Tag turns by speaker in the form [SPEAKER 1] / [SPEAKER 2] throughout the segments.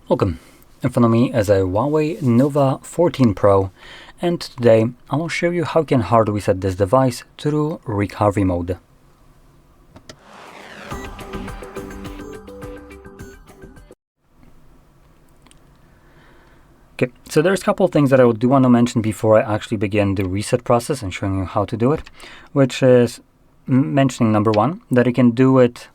[SPEAKER 1] Welcome. In front of me is a Huawei Nova 14 Pro, and today I will show you how you can hard reset this device through recovery mode. Okay, so there's a couple of things that I do want to mention before I actually begin the reset process and showing you how to do it, which is mentioning number one, that you can do it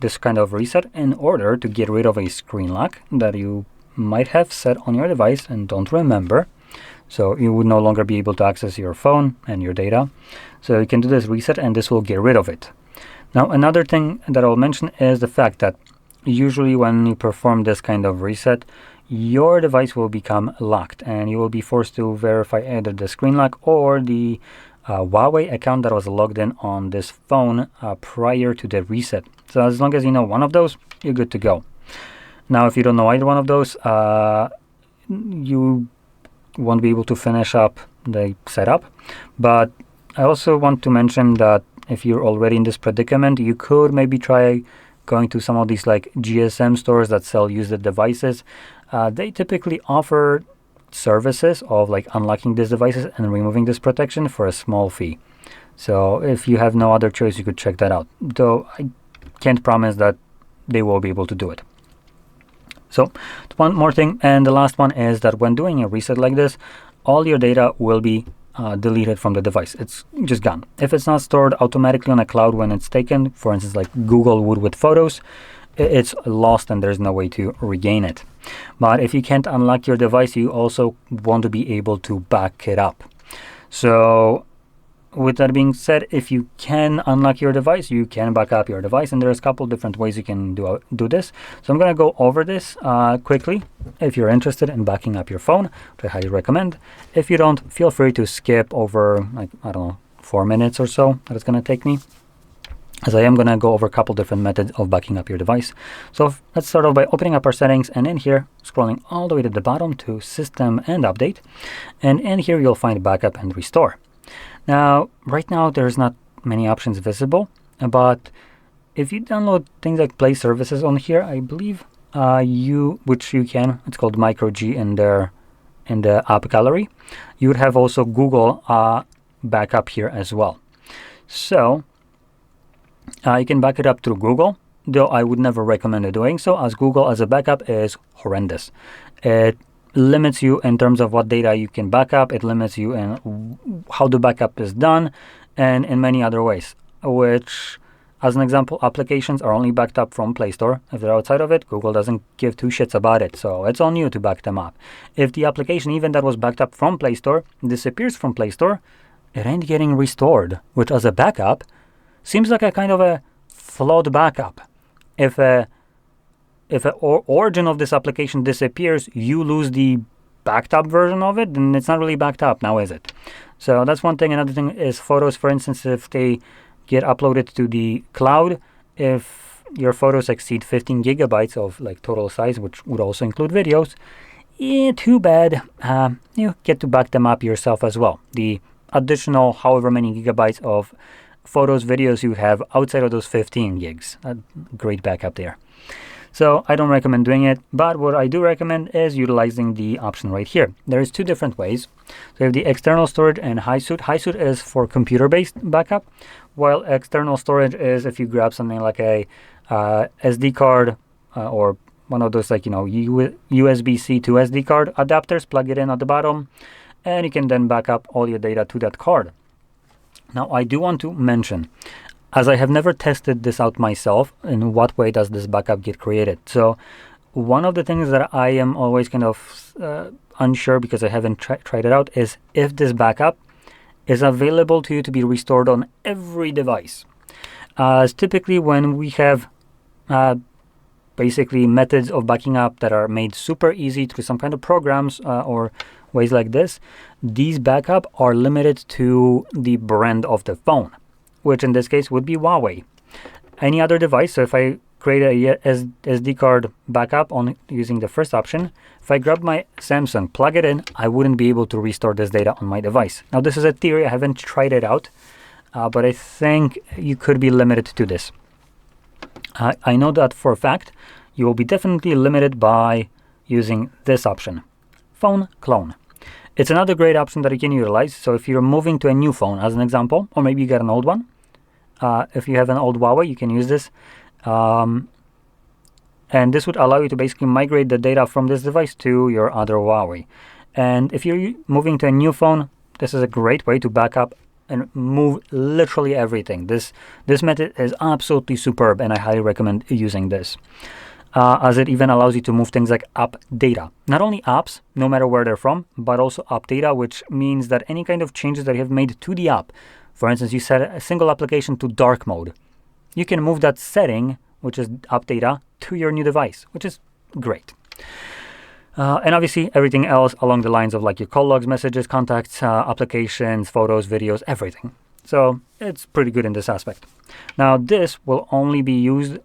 [SPEAKER 1] this kind of reset in order to get rid of a screen lock that you might have set on your device and don't remember. So you would no longer be able to access your phone and your data. So you can do this reset and this will get rid of it. Now, another thing that I'll mention is the fact that usually when you perform this kind of reset, your device will become locked and you will be forced to verify either the screen lock or the Huawei account that was logged in on this phone prior to the reset. So as long as you know one of those, you're good to go. Now, if you don't know either one of those, you won't be able to finish up the setup. But I also want to mention that if you're already in this predicament, you could maybe try going to some of these like GSM stores that sell used devices. They typically offer services of like unlocking these devices and removing this protection for a small fee. So if you have no other choice, you could check that out, though I can't promise that they will be able to do it. So one more thing, and the last one is that when doing a reset like this, all your data will be deleted from the device. It's just gone. If it's not stored automatically on a cloud when it's taken, for instance like Google would with photos, it's lost and there's no way to regain it. But if you can't unlock your device, you also want to be able to back it up. So with that being said, if you can unlock your device, you can back up your device, and there's a couple different ways you can do this. So I'm going to go over this quickly. If you're interested in backing up your phone, which I highly recommend. If you don't, feel free to skip over, like, I don't know, 4 minutes or so that it's going to take me, as I am going to go over a couple different methods of backing up your device. So let's start off by opening up our settings, and in here, scrolling all the way to the bottom to System and Update. And in here, you'll find Backup and Restore. Now, right now, there's not many options visible, but if you download things like Play Services on here, I believe which you can, it's called Micro G in the app gallery, you would have also Google backup here as well. So you can back it up through Google, though I would never recommend doing so, as Google as a backup is horrendous. It limits you in terms of what data you can back up. It limits you in how the backup is done, and in many other ways, which, as an example, applications are only backed up from Play Store. If they're outside of it, Google doesn't give two shits about it, so it's on you to back them up. If the application, even that was backed up from Play Store, disappears from Play Store, it ain't getting restored, which as a backup seems like a kind of a flawed backup. If the origin of this application disappears, you lose the backed up version of it, then it's not really backed up now, is it? So that's one thing. Another thing is photos, for instance, if they get uploaded to the cloud, if your photos exceed 15 gigabytes of like total size, which would also include videos, too bad. You get to back them up yourself as well. The additional however many gigabytes of photos, videos you have outside of those 15 gigs. A great backup there. So I don't recommend doing it, but what I do recommend is utilizing the option right here. There is two different ways. So you have the external storage and HiSuite. HiSuite is for computer-based backup, while external storage is if you grab something like a SD card or one of those like, USB-C to SD card adapters, plug it in at the bottom, and you can then back up all your data to that card. Now, I do want to mention, as I have never tested this out myself, in what way does this backup get created? So one of the things that I am always kind of unsure, because I haven't tried it out, is if this backup is available to you to be restored on every device. As typically when we have basically methods of backing up that are made super easy through some kind of programs or ways like this, these backup are limited to the brand of the phone, which in this case would be Huawei. Any other device, so if I create a SD card backup on using the first option, if I grab my Samsung, plug it in, I wouldn't be able to restore this data on my device. Now, this is a theory. I haven't tried it out, but I think you could be limited to this. I know that for a fact, you will be definitely limited by using this option, Phone Clone. It's another great option that you can utilize. So if you're moving to a new phone, as an example, or maybe you got an old one, if you have an old Huawei, you can use this. And this would allow you to basically migrate the data from this device to your other Huawei. And if you're moving to a new phone, this is a great way to back up and move literally everything. This method is absolutely superb, and I highly recommend using this. As it even allows you to move things like app data. Not only apps, no matter where they're from, but also app data, which means that any kind of changes that you have made to the app, for instance, you set a single application to dark mode, you can move that setting, which is app data, to your new device, which is great. And obviously everything else along the lines of like your call logs, messages, contacts, applications, photos, videos, everything. So it's pretty good in this aspect. Now this will only be used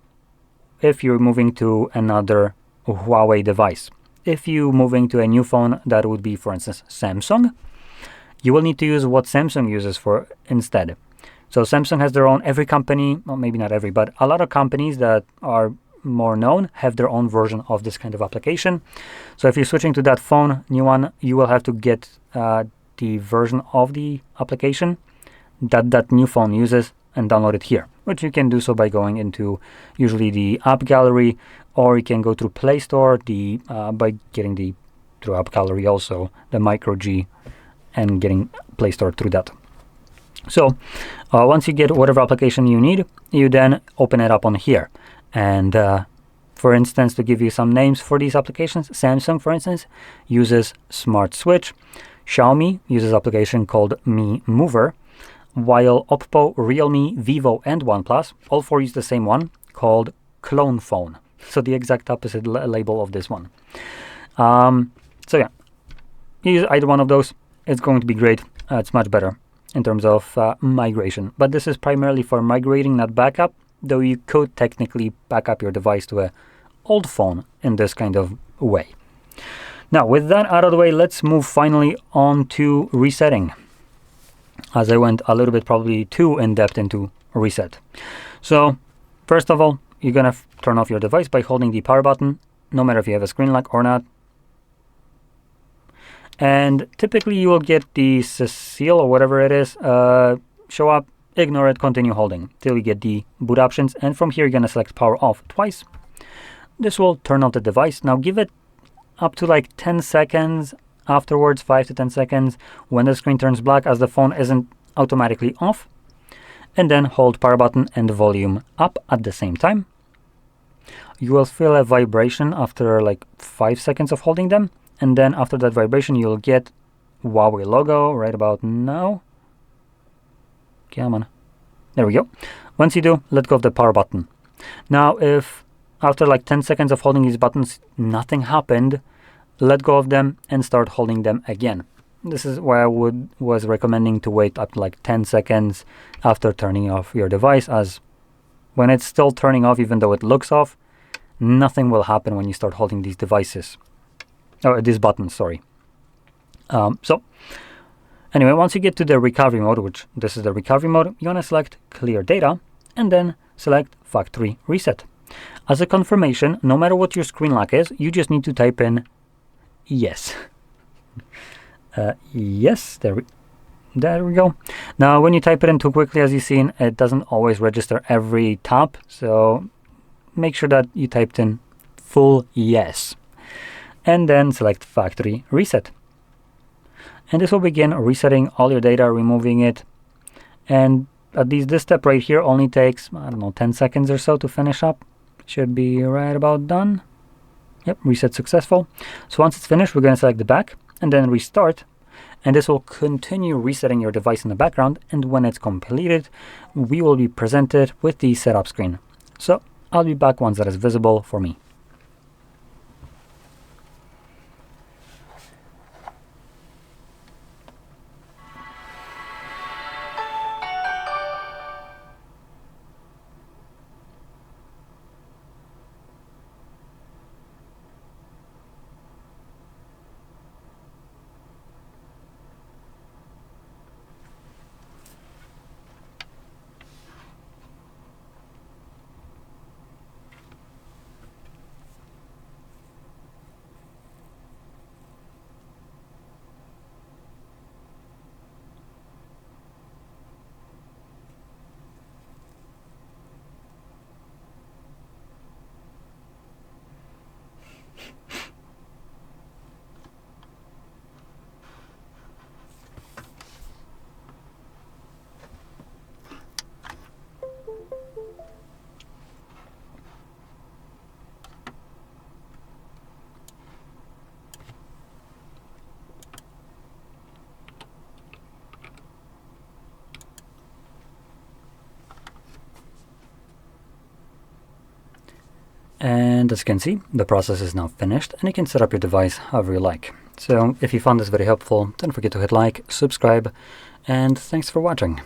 [SPEAKER 1] if you're moving to another Huawei device. If you're moving to a new phone, that would be, for instance, Samsung, you will need to use what Samsung uses for instead. So Samsung has their own, every company, well, maybe not every, but a lot of companies that are more known have their own version of this kind of application. So if you're switching to that phone, new one, you will have to get the version of the application that that new phone uses and download it here, which you can do so by going into usually the app gallery, or you can go through Play Store by getting through app gallery also the micro G and getting Play Store through that. So once you get whatever application you need, you then open it up on here. And for instance, to give you some names for these applications, Samsung, for instance, uses Smart Switch. Xiaomi uses an application called Mi Mover, while Oppo, Realme, Vivo, and OnePlus, all four use the same one called Clone Phone. So the exact opposite label of this one. So yeah, use either one of those. It's going to be great. It's much better in terms of migration. But this is primarily for migrating, not backup, though you could technically back up your device to an old phone in this kind of way. Now, with that out of the way, let's move finally on to resetting, as I went a little bit probably too in-depth into reset. So first of all, you're going to turn off your device by holding the power button, no matter if you have a screen lock or not. And typically you will get the seal or whatever it is show up. Ignore it, continue holding till you get the boot options. And from here, you're going to select power off twice. This will turn off the device. Now give it up to like 10 seconds afterwards, 5 to 10 seconds, when the screen turns black as the phone isn't automatically off. And then hold power button and volume up at the same time. You will feel a vibration after like 5 seconds of holding them. And then after that vibration, you'll get Huawei logo right about now. Come on. There we go. Once you do, let go of the power button. Now, if after like 10 seconds of holding these buttons, nothing happened, let go of them and start holding them again. This is why I was recommending to wait up to like 10 seconds after turning off your device, as when it's still turning off, even though it looks off, nothing will happen when you start holding these devices. Oh, these buttons, sorry. So anyway, once you get to the recovery mode, which this is the recovery mode, you want to select clear data and then select factory reset. As a confirmation, no matter what your screen lock is, you just need to type in yes. Yes, there we go. Now, when you type it in too quickly, as you've seen, it doesn't always register every tap. So make sure that you typed in full yes. And then select factory reset. And this will begin resetting all your data, removing it. And at least this step right here only takes, I don't know, 10 seconds or so to finish up. Should be right about done. Yep, reset successful. So once it's finished, we're going to select the back and then restart. And this will continue resetting your device in the background. And when it's completed, we will be presented with the setup screen. So I'll be back once that is visible for me. And as you can see, the process is now finished, and you can set up your device however you like. So if you found this very helpful, don't forget to hit like, subscribe, and thanks for watching.